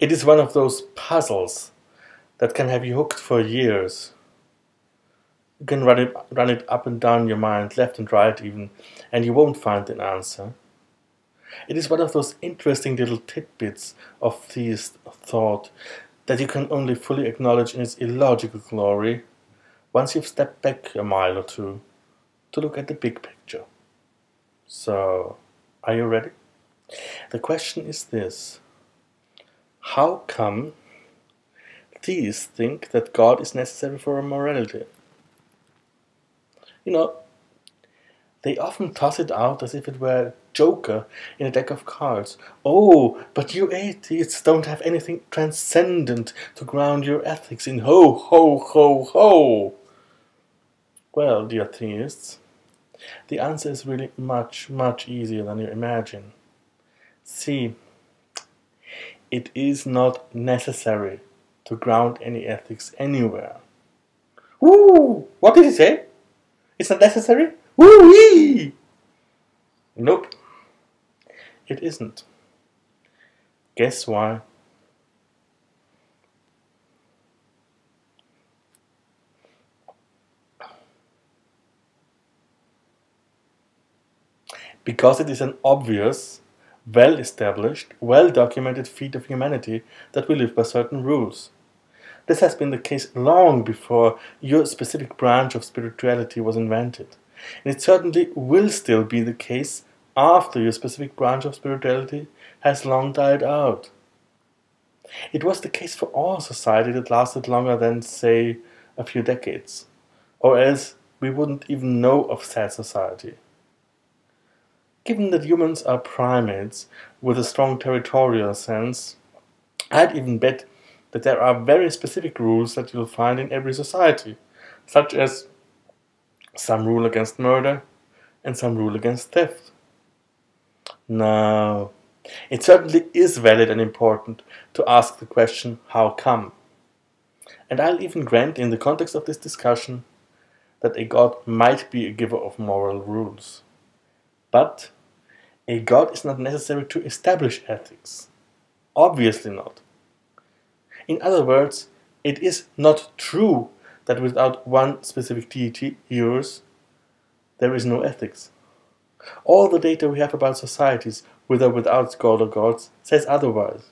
It is one of those puzzles that can have you hooked for years. You can run it up and down your mind, left and right even, and you won't find an answer. It is one of those interesting little tidbits of theist thought that you can only fully acknowledge in its illogical glory once you've stepped back a mile or two to look at the big picture. So, are you ready? The question is this: how come theists think that God is necessary for our morality? You know, they often toss it out as if it were a joker in a deck of cards. Oh, but you atheists don't have anything transcendent to ground your ethics in. Ho, ho, ho, ho! Well, dear theists, the answer is really much, much easier than you imagine. See, it is not necessary to ground any ethics anywhere. Woo! What did he say? It's not necessary? Woo-wee! Nope. It isn't. Guess why? Because it is an obvious, well-established, well-documented feat of humanity that we live by certain rules. This has been the case long before your specific branch of spirituality was invented. And it certainly will still be the case after your specific branch of spirituality has long died out. It was the case for all society that lasted longer than, say, a few decades. Or else we wouldn't even know of said society. Given that humans are primates with a strong territorial sense, I'd even bet that there are very specific rules that you'll find in every society, such as some rule against murder and some rule against theft. Now, it certainly is valid and important to ask the question, how come? And I'll even grant in the context of this discussion that a God might be a giver of moral rules. But a God is not necessary to establish ethics. Obviously not. In other words, it is not true that without one specific deity, yours, there is no ethics. All the data we have about societies, with or without God or gods, says otherwise.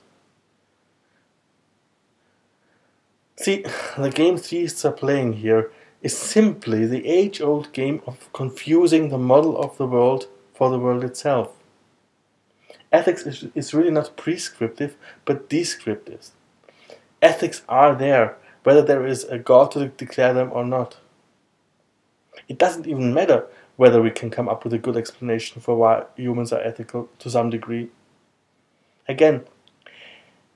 See, the game theists are playing here is simply the age-old game of confusing the model of the world for the world itself. Ethics is really not prescriptive, but descriptive. Ethics are there, whether there is a God to declare them or not. It doesn't even matter whether we can come up with a good explanation for why humans are ethical to some degree. Again,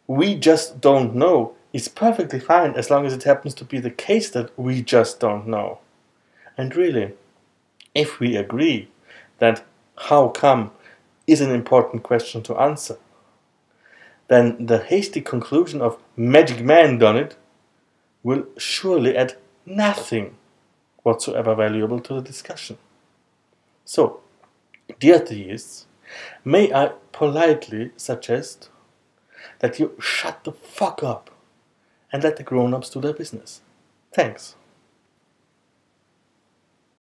we just don't know is perfectly fine as long as it happens to be the case that we just don't know. And really, if we agree that how come is an important question to answer, then the hasty conclusion of magic man done it will surely add nothing whatsoever valuable to the discussion. So, dear theists, may I politely suggest that you shut the fuck up and let the grown-ups do their business. Thanks.